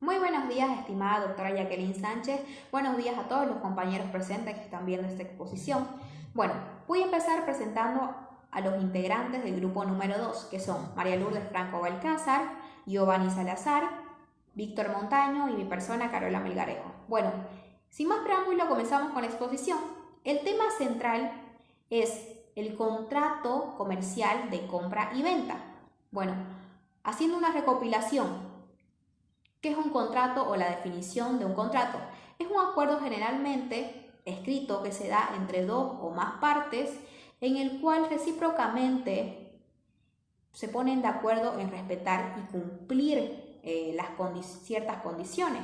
Muy buenos días, estimada doctora Jacqueline Sánchez. Buenos días a todos los compañeros presentes que están viendo esta exposición. Bueno, voy a empezar presentando a los integrantes del grupo número 2, que son María Lourdes Franco Balcázar, Giovanni Salazar, Víctor Montaño y mi persona, Carola Melgarejo. Bueno, sin más preámbulo, comenzamos con la exposición. El tema central es el contrato comercial de compra y venta. Bueno, haciendo una recopilación, ¿qué es un contrato o la definición de un contrato? Es un acuerdo generalmente escrito que se da entre dos o más partes en el cual recíprocamente se ponen de acuerdo en respetar y cumplir ciertas condiciones.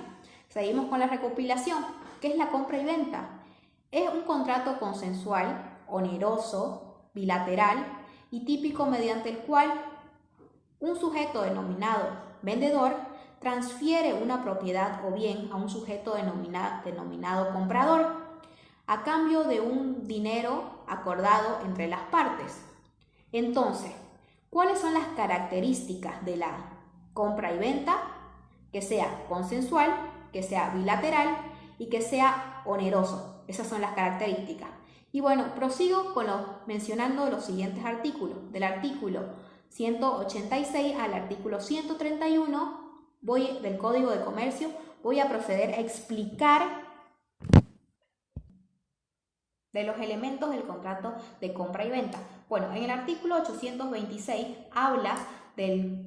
Seguimos con la recopilación. ¿Qué es la compra y venta? Es un contrato consensual, oneroso, bilateral y típico mediante el cual un sujeto denominado vendedor transfiere una propiedad o bien a un sujeto denominado comprador a cambio de un dinero acordado entre las partes. Entonces, ¿cuáles son las características de la compra y venta? Que sea consensual, que sea bilateral y que sea oneroso. Esas son las características. Y bueno, prosigo mencionando los siguientes artículos. Del artículo 186 al artículo 131 del Código de Comercio voy a proceder a explicar de los elementos del contrato de compra y venta. Bueno, en el artículo 826 habla de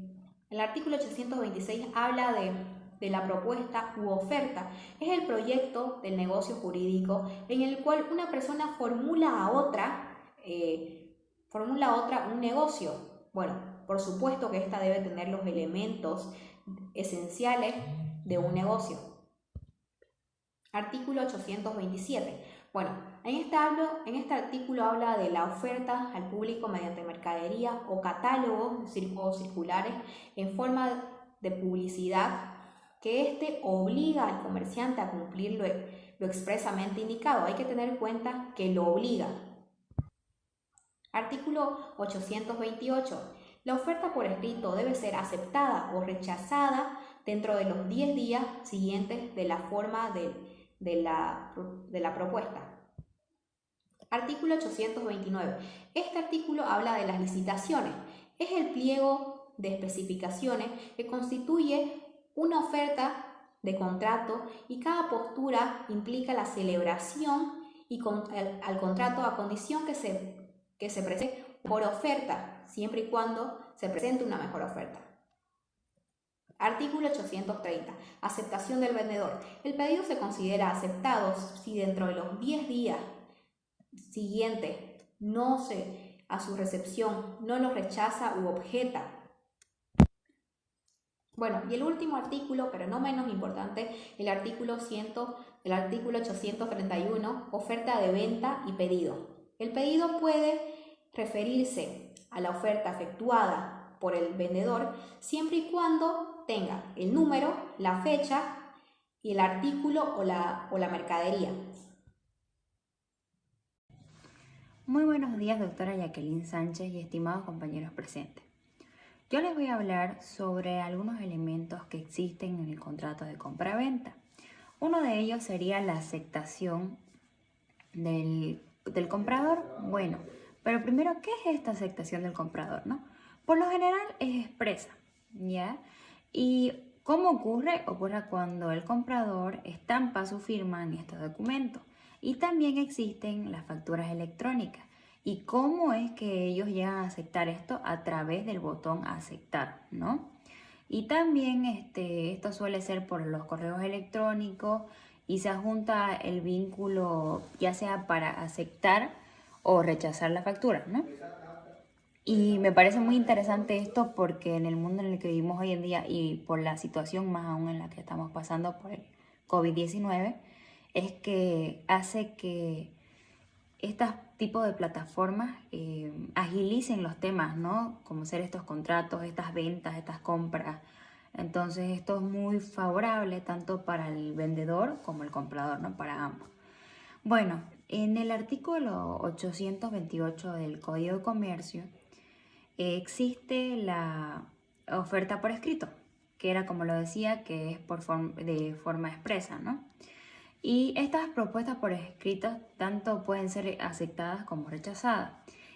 la propuesta u oferta. Es el proyecto del negocio jurídico en el cual una persona formula a otra un negocio. Bueno, por supuesto que esta debe tener los elementos esenciales de un negocio. Artículo 827. Bueno, en este artículo habla de la oferta al público mediante mercadería o catálogos o circulares en forma de publicidad que éste obliga al comerciante a cumplir lo expresamente indicado. Hay que tener en cuenta que lo obliga. Artículo 828. La oferta por escrito debe ser aceptada o rechazada dentro de los 10 días siguientes de la forma de la propuesta. Artículo 829. Este artículo habla de las licitaciones. Es el pliego de especificaciones que constituye una oferta de contrato y cada postura implica la celebración al contrato a condición que se presente por oferta, siempre y cuando se presente una mejor oferta. Artículo 830. Aceptación del vendedor. El pedido se considera aceptado si dentro de los 10 días siguientes a su recepción no lo rechaza u objeta. Bueno, y el último artículo, pero no menos importante, el artículo 831, oferta de venta y pedido. El pedido puede referirse a la oferta efectuada por el vendedor siempre y cuando tenga el número, la fecha y el artículo o la mercadería. Muy buenos días, doctora Jacqueline Sánchez y estimados compañeros presentes. Yo les voy a hablar sobre algunos elementos que existen en el contrato de compra-venta. Uno de ellos sería la aceptación del comprador. Bueno, pero primero, ¿qué es esta aceptación del comprador, no? Por lo general es expresa, ¿ya? ¿Y cómo ocurre? Ocurre cuando el comprador estampa su firma en estos documentos. Y también existen las facturas electrónicas. ¿Y cómo es que ellos llegan a aceptar esto? A través del botón aceptar, ¿no? Y también esto suele ser por los correos electrónicos y se adjunta el vínculo ya sea para aceptar o rechazar la factura, ¿no? Y me parece muy interesante esto porque en el mundo en el que vivimos hoy en día y por la situación más aún en la que estamos pasando por el COVID-19, es que hace que estos tipos de plataformas agilicen los temas, ¿no? Como ser estos contratos, estas ventas, estas compras. Entonces esto es muy favorable tanto para el vendedor como el comprador, ¿no? Para ambos. Bueno, en el artículo 828 del Código de Comercio existe la oferta por escrito, que era como lo decía, que es de forma expresa, ¿no? Y estas propuestas por escrito tanto pueden ser aceptadas como rechazadas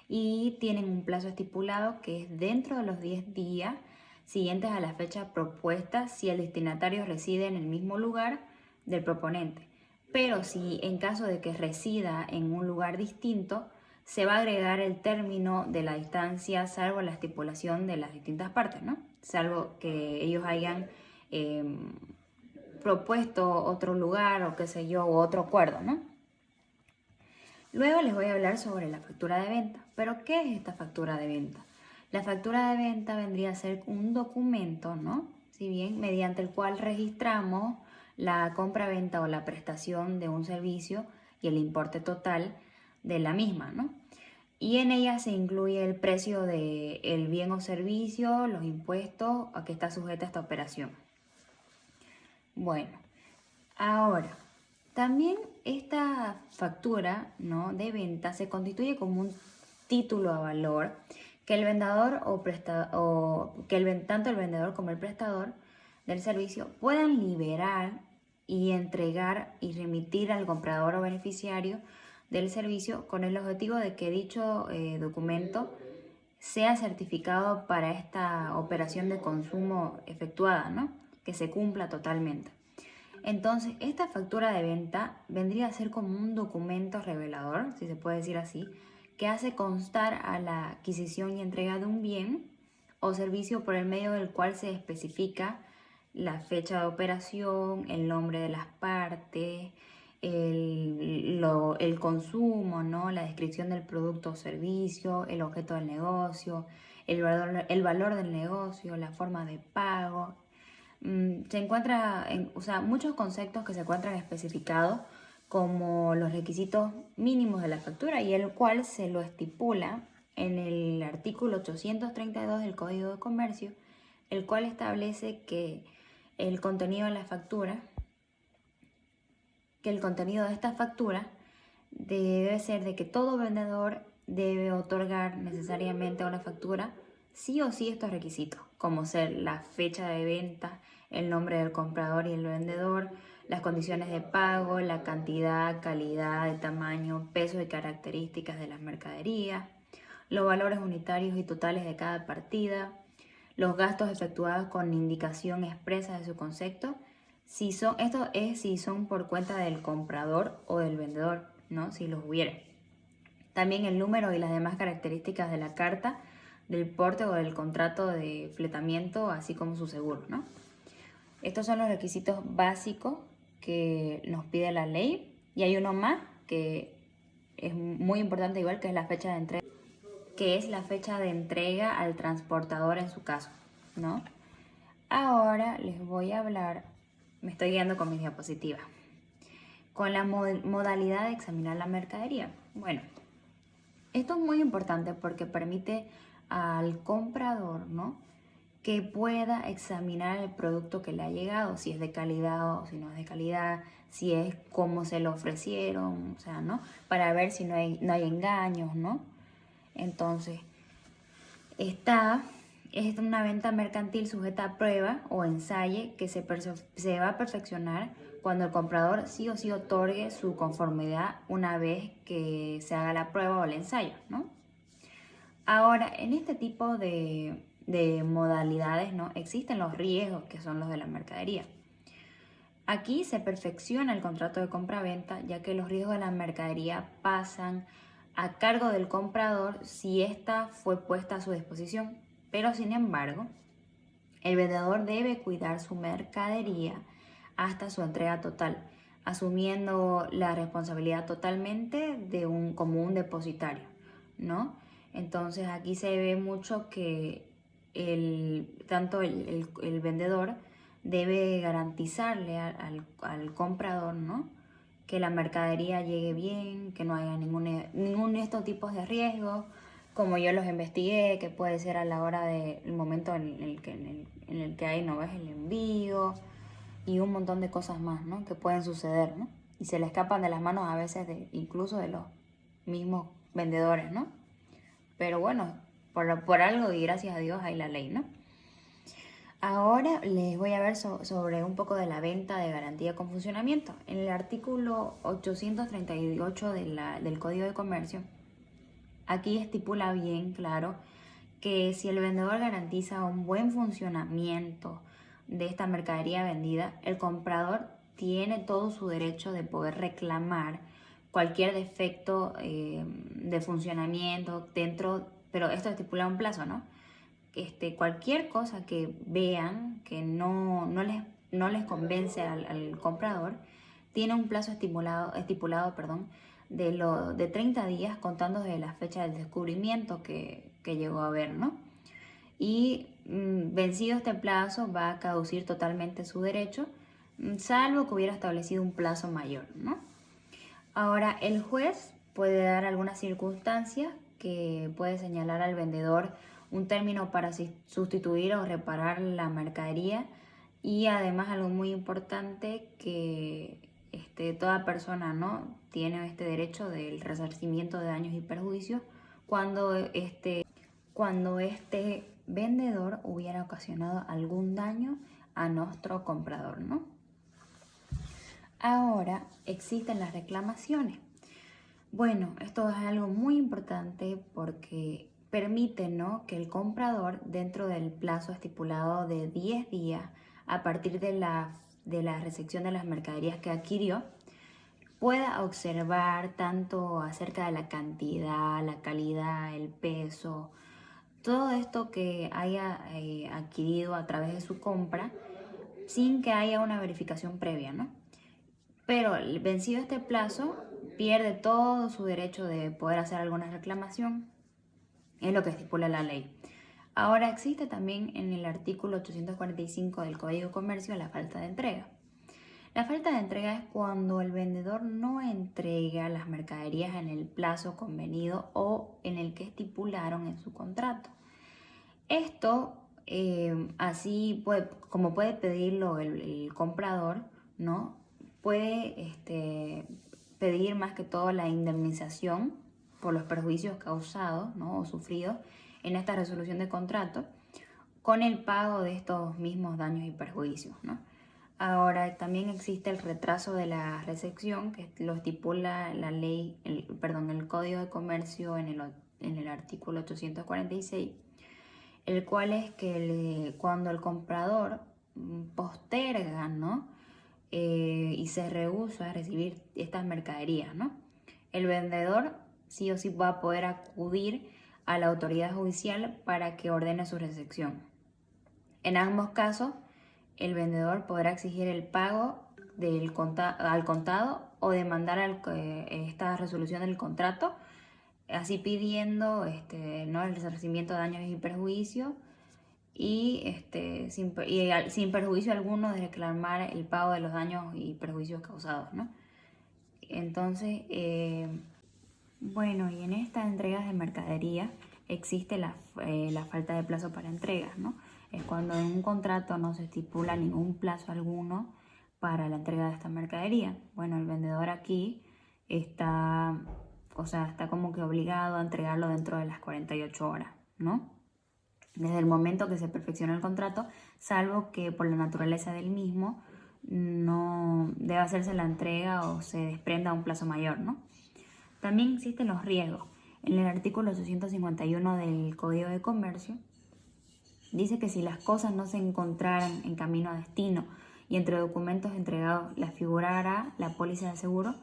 y tienen un plazo estipulado que es dentro de los 10 días siguientes a la fecha propuesta si el destinatario reside en el mismo lugar del proponente. Pero si en caso de que resida en un lugar distinto, se va a agregar el término de la distancia salvo la estipulación de las distintas partes, ¿no? Salvo que ellos hayan propuesto otro lugar o qué sé yo, u otro acuerdo, ¿no? Luego les voy a hablar sobre la factura de venta. ¿Pero qué es esta factura de venta? La factura de venta vendría a ser un documento, ¿no? Si bien mediante el cual registramos la compra-venta o la prestación de un servicio y el importe total de la misma, ¿no? Y en ella se incluye el precio del bien o servicio, los impuestos a que está sujeta esta operación. Bueno, ahora, también esta factura, ¿no?, de venta se constituye como un título a valor que el vendedor tanto el vendedor como el prestador del servicio puedan liberar y entregar y remitir al comprador o beneficiario del servicio con el objetivo de que dicho documento sea certificado para esta operación de consumo efectuada, ¿no?, que se cumpla totalmente. Entonces, esta factura de venta vendría a ser como un documento revelador, si se puede decir así, que hace constar a la adquisición y entrega de un bien o servicio por el medio del cual se especifica la fecha de operación, el nombre de las partes, el consumo, ¿no?, la descripción del producto o servicio, el objeto del negocio, el valor del negocio, la forma de pago. Se encuentra, muchos conceptos que se encuentran especificados como los requisitos mínimos de la factura y el cual se lo estipula en el artículo 832 del Código de Comercio, el cual establece que el contenido de la factura, que el contenido de esta factura debe ser de que todo vendedor debe otorgar necesariamente a una factura sí o sí estos requisitos, como ser la fecha de venta, el nombre del comprador y el vendedor, las condiciones de pago, la cantidad, calidad, el tamaño, peso y características de las mercaderías, los valores unitarios y totales de cada partida, los gastos efectuados con indicación expresa de su concepto, si son por cuenta del comprador o del vendedor, ¿no?, si los hubiera. También el número y las demás características de la carta, del porte o del contrato de fletamiento, así como su seguro, ¿no? Estos son los requisitos básicos que nos pide la ley. Y hay uno más que es muy importante igual, que es la fecha de entrega, que es la fecha de entrega al transportador en su caso, ¿no? Ahora les voy a hablar, me estoy guiando con mis diapositivas, con la modalidad de examinar la mercadería. Bueno, esto es muy importante porque permite al comprador, ¿no?, que pueda examinar el producto que le ha llegado, si es de calidad o si no es de calidad, si es como se lo ofrecieron, o sea, ¿no?, para ver si no hay engaños, ¿no? Entonces, es una venta mercantil sujeta a prueba o ensayo que se va a perfeccionar cuando el comprador sí o sí otorgue su conformidad una vez que se haga la prueba o el ensayo, ¿no? Ahora, en este tipo de modalidades, ¿no?, existen los riesgos que son los de la mercadería. Aquí se perfecciona el contrato de compra-venta, ya que los riesgos de la mercadería pasan a cargo del comprador si ésta fue puesta a su disposición. Pero sin embargo, el vendedor debe cuidar su mercadería hasta su entrega total, asumiendo la responsabilidad totalmente como un depositario, ¿no? Entonces aquí se ve mucho que tanto el vendedor debe garantizarle al comprador, ¿no?, que la mercadería llegue bien, que no haya ningún de estos tipos de riesgos, como yo los investigué, que puede ser a la hora del momento en el que hay, no ves, el envío y un montón de cosas más, ¿no?, que pueden suceder, ¿no? Y se le escapan de las manos a veces incluso de los mismos vendedores, ¿no? Pero bueno, por algo y gracias a Dios hay la ley, ¿no? Ahora les voy a ver sobre un poco de la venta de garantía con funcionamiento. En el artículo 838 del Código de Comercio, aquí estipula bien claro que si el vendedor garantiza un buen funcionamiento de esta mercadería vendida, el comprador tiene todo su derecho de poder reclamar cualquier defecto de funcionamiento dentro, pero esto estipula un plazo, ¿no? Cualquier cosa que vean que no les convence al comprador, tiene un plazo estipulado, perdón, de 30 días contando desde la fecha del descubrimiento que llegó a haber, ¿no? Y vencido este plazo va a caducir totalmente su derecho, salvo que hubiera establecido un plazo mayor, ¿no? Ahora, el juez puede dar algunas circunstancias que puede señalar al vendedor un término para sustituir o reparar la mercadería, y además algo muy importante que toda persona, ¿no?, tiene este derecho del resarcimiento de daños y perjuicios cuando este vendedor hubiera ocasionado algún daño a nuestro comprador, ¿no? Ahora existen las reclamaciones. Bueno, esto es algo muy importante porque permite, ¿no?, que el comprador, dentro del plazo estipulado de 10 días a partir de la recepción de las mercaderías que adquirió, pueda observar tanto acerca de la cantidad, la calidad, el peso, todo esto que haya adquirido a través de su compra, sin que haya una verificación previa, ¿no? Pero vencido este plazo, pierde todo su derecho de poder hacer alguna reclamación, es lo que estipula la ley. Ahora existe también en el artículo 845 del Código de Comercio la falta de entrega. La falta de entrega es cuando el vendedor no entrega las mercaderías en el plazo convenido o en el que estipularon en su contrato. Esto, como puede pedirlo el comprador, ¿no?, puede pedir más que todo la indemnización por los perjuicios causados, ¿no?, o sufridos en esta resolución de contrato, con el pago de estos mismos daños y perjuicios, ¿no? Ahora también existe el retraso de la recepción, que lo estipula la ley, el Código de Comercio en el artículo 846, el cual es que cuando el comprador posterga, ¿no?, y se rehúsa a recibir estas mercaderías, ¿no?, el vendedor sí o sí va a poder acudir a la autoridad judicial para que ordene su recepción. En ambos casos, el vendedor podrá exigir el pago al contado o demandar esta resolución del contrato, así pidiendo ¿no?, el resarcimiento de daños y perjuicios, y sin perjuicio alguno de reclamar el pago de los daños y perjuicios causados, ¿no? Entonces, bueno, y en estas entregas de mercadería existe la falta de plazo para entregas, ¿no? Es cuando en un contrato no se estipula ningún plazo alguno para la entrega de esta mercadería. Bueno, el vendedor aquí está como que obligado a entregarlo dentro de las 48 horas, ¿no?, desde el momento que se perfecciona el contrato, salvo que por la naturaleza del mismo no debe hacerse la entrega o se desprenda a un plazo mayor, ¿no? También existen los riesgos. En el artículo 851 del Código de Comercio dice que si las cosas no se encontraran en camino a destino y entre documentos entregados las figurara la póliza de seguro,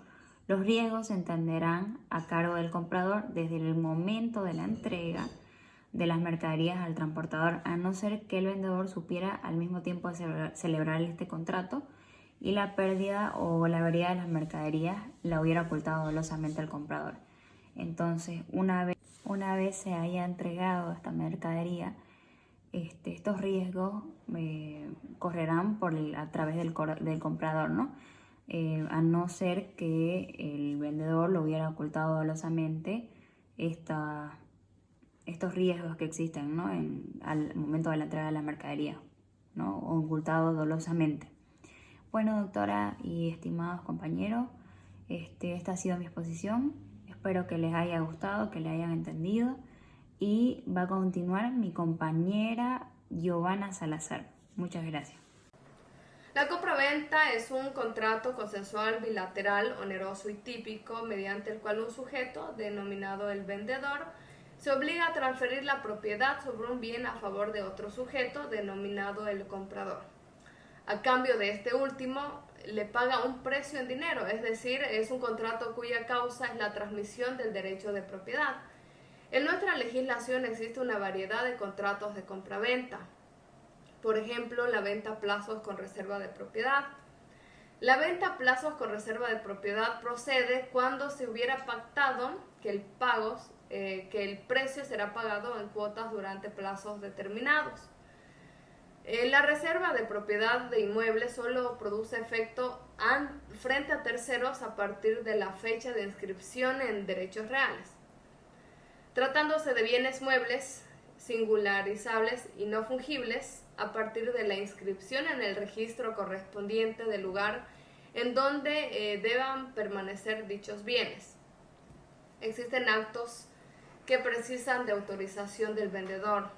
los riesgos se entenderán a cargo del comprador desde el momento de la entrega de las mercaderías al transportador, a no ser que el vendedor supiera al mismo tiempo de celebrar este contrato y la pérdida o la avería de las mercaderías la hubiera ocultado dolosamente al comprador. Entonces, una vez se haya entregado esta mercadería, estos riesgos correrán a través del comprador, ¿no? A no ser que el vendedor lo hubiera ocultado dolosamente estos riesgos que existen, ¿no?, al momento de la entrega de la mercadería, ¿no?, o ocultado dolosamente. Bueno, doctora y estimados compañeros, esta ha sido mi exposición. Espero que les haya gustado, que le hayan entendido, y va a continuar mi compañera Giovanna Salazar. Muchas gracias. La compraventa es un contrato consensual bilateral, oneroso y típico, mediante el cual un sujeto, denominado el vendedor, se obliga a transferir la propiedad sobre un bien a favor de otro sujeto, denominado el comprador. A cambio de este último, le paga un precio en dinero, es decir, es un contrato cuya causa es la transmisión del derecho de propiedad. En nuestra legislación existe una variedad de contratos de compraventa. Por ejemplo, la venta a plazos con reserva de propiedad. La venta a plazos con reserva de propiedad procede cuando se hubiera pactado que el precio será pagado en cuotas durante plazos determinados. La reserva de propiedad de inmuebles solo produce efecto frente a terceros a partir de la fecha de inscripción en derechos reales. Tratándose de bienes muebles, singularizables y no fungibles, a partir de la inscripción en el registro correspondiente del lugar en donde deban permanecer dichos bienes. Existen actos que precisan de autorización del vendedor.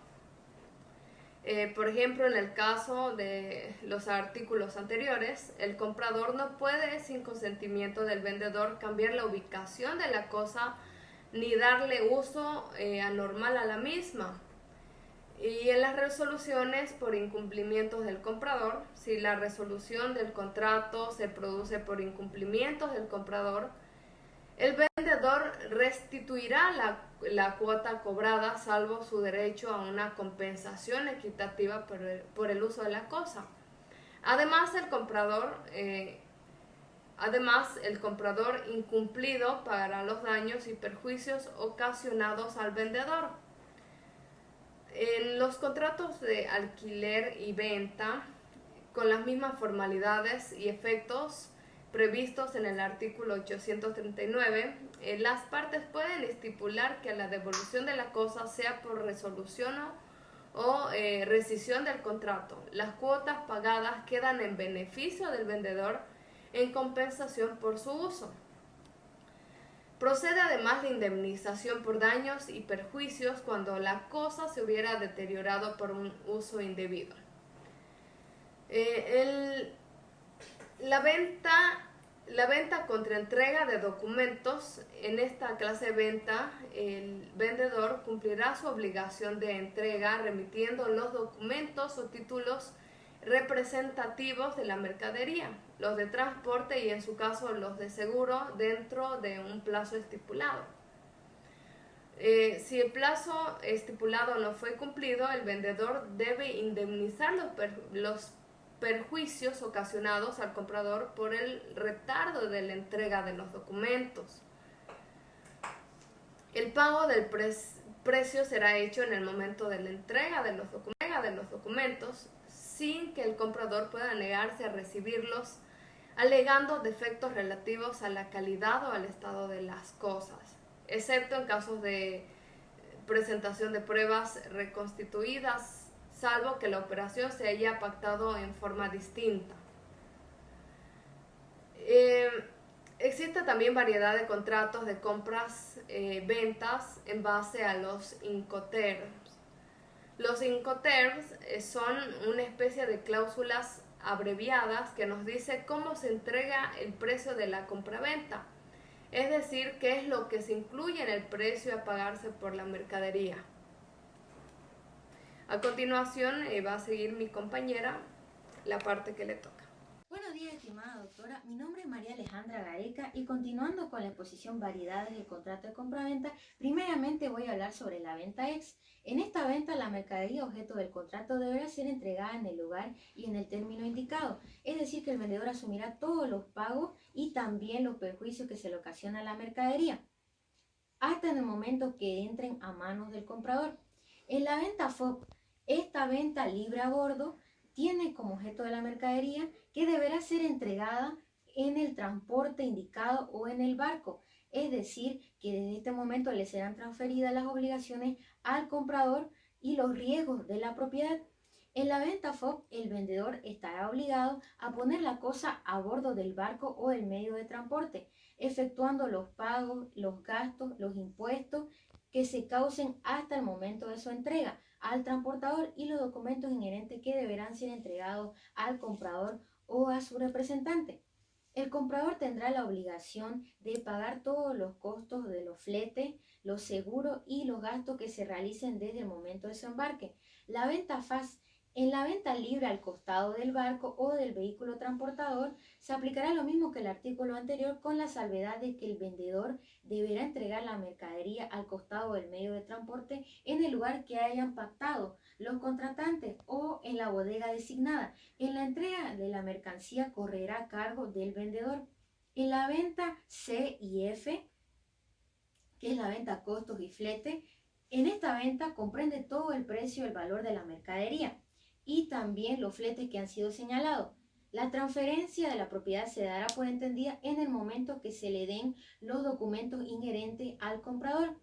Por ejemplo, en el caso de los artículos anteriores, el comprador no puede, sin consentimiento del vendedor, cambiar la ubicación de la cosa ni darle uso anormal a la misma. Y en las resoluciones por incumplimientos del comprador, si la resolución del contrato se produce por incumplimientos del comprador, el vendedor restituirá la cuota cobrada, salvo su derecho a una compensación equitativa por el uso de la cosa. Además, el comprador incumplido pagará los daños y perjuicios ocasionados al vendedor. En los contratos de alquiler y venta, con las mismas formalidades y efectos previstos en el artículo 839, las partes pueden estipular que la devolución de la cosa sea por resolución o rescisión del contrato. Las cuotas pagadas quedan en beneficio del vendedor en compensación por su uso. Procede además la indemnización por daños y perjuicios cuando la cosa se hubiera deteriorado por un uso indebido. La venta contra entrega de documentos. En esta clase de venta, el vendedor cumplirá su obligación de entrega remitiendo los documentos o títulos representativos de la mercadería, los de transporte y en su caso los de seguro dentro de un plazo estipulado. Si el plazo estipulado no fue cumplido, el vendedor debe indemnizar los perjuicios ocasionados al comprador por el retardo de la entrega de los documentos. El pago del precio será hecho en el momento de la entrega de los documentos, sin que el comprador pueda negarse a recibirlos, alegando defectos relativos a la calidad o al estado de las cosas, excepto en casos de presentación de pruebas reconstituidas, salvo que la operación se haya pactado en forma distinta. Existe también variedad de contratos de compras, ventas en base a los Incoterms. Los Incoterms son una especie de cláusulas abreviadas que nos dice cómo se entrega el precio de la compraventa, es decir, qué es lo que se incluye en el precio a pagarse por la mercadería. A continuación va a seguir mi compañera la parte que le toca. Buenos días, estimada doctora. Mi nombre es María Alejandra Gareca y continuando con la exposición Variedades del contrato de compraventa, primeramente voy a hablar sobre la venta ex. En esta venta, la mercadería objeto del contrato deberá ser entregada en el lugar y en el término indicado, es decir, que el vendedor asumirá todos los pagos y también los perjuicios que se le ocasiona a la mercadería, hasta en el momento que entren a manos del comprador. En la venta FOB, esta venta libre a bordo tiene como objeto de la mercadería que deberá ser entregada en el transporte indicado o en el barco, es decir, que desde este momento le serán transferidas las obligaciones al comprador y los riesgos de la propiedad. En la venta FOB, el vendedor estará obligado a poner la cosa a bordo del barco o del medio de transporte, efectuando los pagos, los gastos, los impuestos que se causen hasta el momento de su entrega, al transportador y los documentos inherentes que deberán ser entregados al comprador o a su representante. El comprador tendrá la obligación de pagar todos los costos de los fletes, los seguros y los gastos que se realicen desde el momento de su embarque. La venta FAS. En la venta libre al costado del barco o del vehículo transportador se aplicará lo mismo que el artículo anterior, con la salvedad de que el vendedor deberá entregar la mercadería al costado del medio de transporte en el lugar que hayan pactado los contratantes o en la bodega designada. En la entrega de la mercancía correrá a cargo del vendedor. En la venta C y F, que es la venta costos y flete, en esta venta comprende todo el precio y el valor de la mercadería y también los fletes que han sido señalados. La transferencia de la propiedad se dará por entendida en el momento que se le den los documentos inherentes al comprador.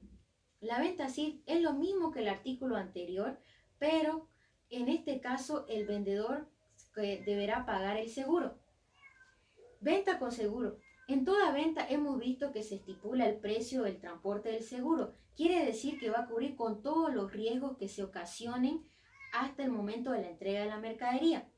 La venta CIF es lo mismo que el artículo anterior, pero en este caso el vendedor deberá pagar el seguro. Venta con seguro. En toda venta hemos visto que se estipula el precio del transporte del seguro. Quiere decir que va a cubrir con todos los riesgos que se ocasionen hasta el momento de la entrega de la mercadería.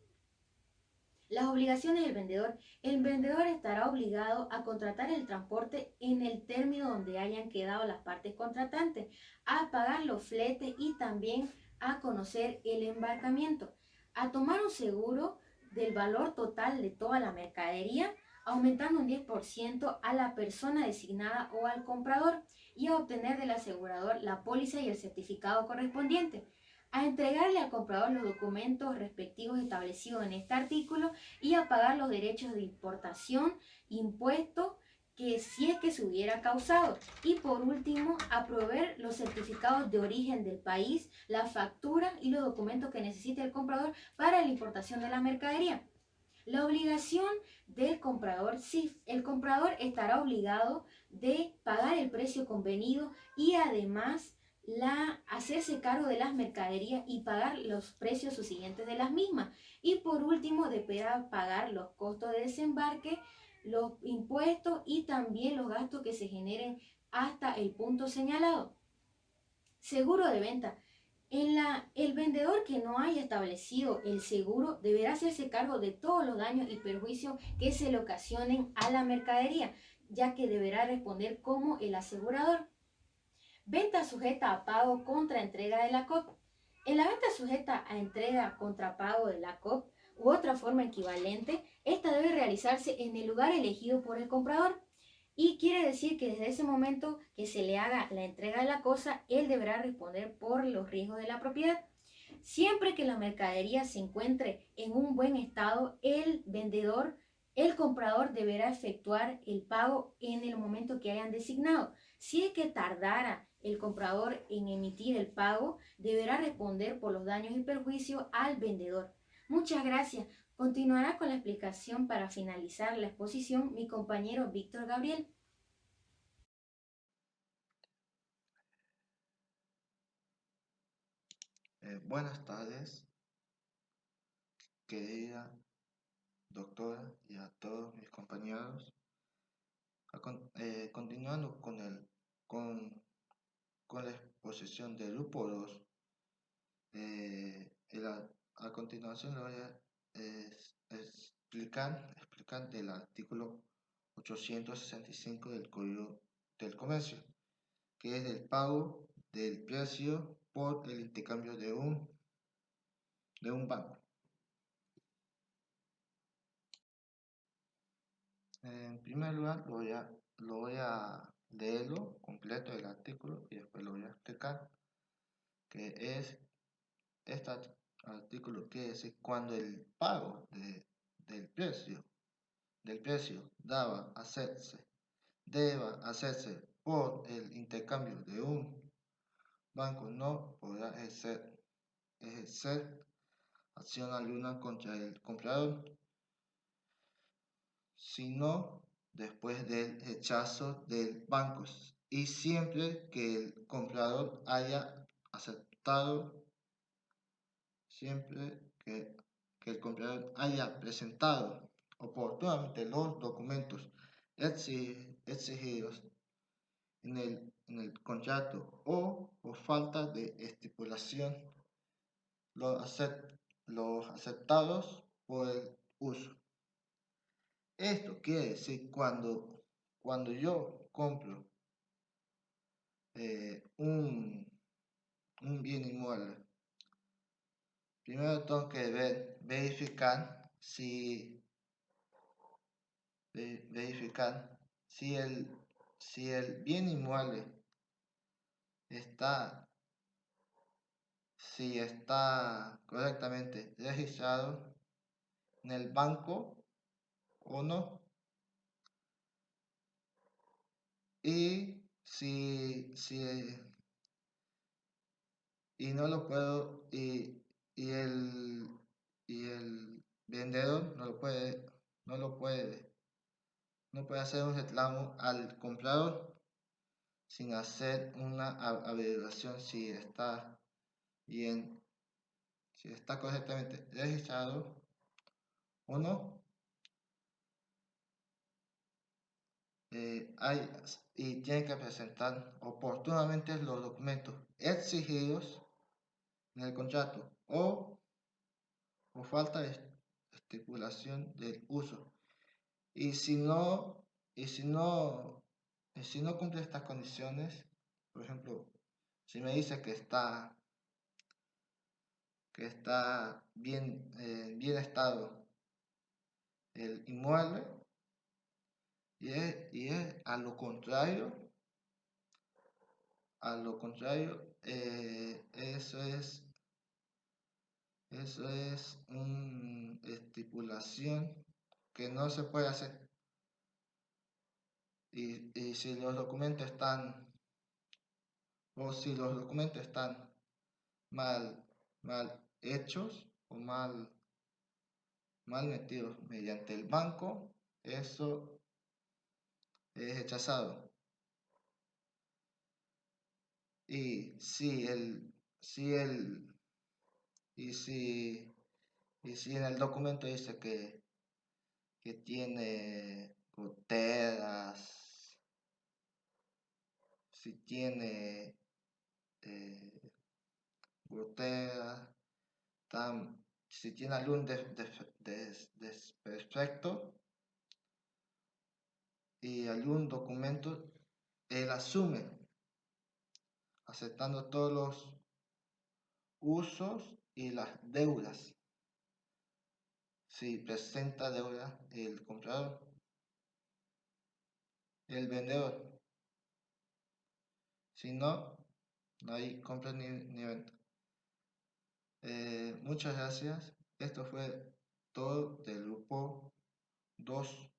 Las obligaciones del vendedor. El vendedor estará obligado a contratar el transporte en el término donde hayan quedado las partes contratantes, a pagar los fletes y también a conocer el embarcamiento, a tomar un seguro del valor total de toda la mercadería, aumentando un 10% a la persona designada o al comprador, y a obtener del asegurador la póliza y el certificado correspondiente, a entregarle al comprador los documentos respectivos establecidos en este artículo y a pagar los derechos de importación, impuestos que si es que se hubiera causado. Y por último, a proveer los certificados de origen del país, la factura y los documentos que necesite el comprador para la importación de la mercadería. La obligación del comprador, sí, el comprador estará obligado de pagar el precio convenido y además hacerse cargo de las mercaderías y pagar los precios subsiguientes de las mismas. Y por último, deberá pagar los costos de desembarque, los impuestos y también los gastos que se generen hasta el punto señalado. Seguro de venta. El vendedor que no haya establecido el seguro deberá hacerse cargo de todos los daños y perjuicios que se le ocasionen a la mercadería, ya que deberá responder como el asegurador. Venta sujeta a pago contra entrega de la COP. En la venta sujeta a entrega contra pago de la COP u otra forma equivalente, esta debe realizarse en el lugar elegido por el comprador. Y quiere decir que desde ese momento que se le haga la entrega de la cosa, él deberá responder por los riesgos de la propiedad. Siempre que la mercadería se encuentre en un buen estado, el comprador deberá efectuar el pago en el momento que hayan designado. Si es que tardara el comprador en emitir el pago, deberá responder por los daños y perjuicios al vendedor. Muchas gracias. Continuará con la explicación para finalizar la exposición mi compañero Víctor Gabriel. Buenas tardes, querida doctora, y a todos mis compañeros. Continuando con la exposición del grupo 2, a continuación le voy a explicar el artículo 865 del Código del Comercio, que es el pago del precio por el intercambio de un banco. En primer lugar, lo voy a leerlo completo el artículo y después lo voy a explicar, que es este artículo que es cuando el pago del precio deba hacerse por el intercambio de un banco, no podrá ejercer acción alguna contra el comprador, sino después del rechazo del banco, y siempre que el comprador haya aceptado, siempre que el comprador haya presentado oportunamente los documentos exigidos en el contrato o por falta de estipulación los aceptados por el uso. Esto quiere decir cuando yo compro un bien inmueble, primero tengo que verificar si el bien inmueble está correctamente registrado en el banco o no, y y no lo puedo y el y el vendedor no puede hacer un reclamo al comprador sin hacer una averiguación bien si está correctamente registrado o no. Y tiene que presentar oportunamente los documentos exigidos en el contrato o falta de estipulación del uso. Y si no, y si no, y si no cumple estas condiciones, por ejemplo, si me dice que está bien estado el inmueble y es a lo contrario, eso es una estipulación que no se puede hacer. Y si los documentos están mal hechos o mal metidos mediante el banco, eso es rechazado. Y y si, y si en el documento dice que tiene goteras, si tiene eh, goteras, si tiene algún desperfecto y algún documento, él asume, aceptando todos los usos y las deudas. Si presenta deuda el comprador, el vendedor. Si no, no hay compra ni venta. Muchas gracias. Esto fue todo del grupo 2.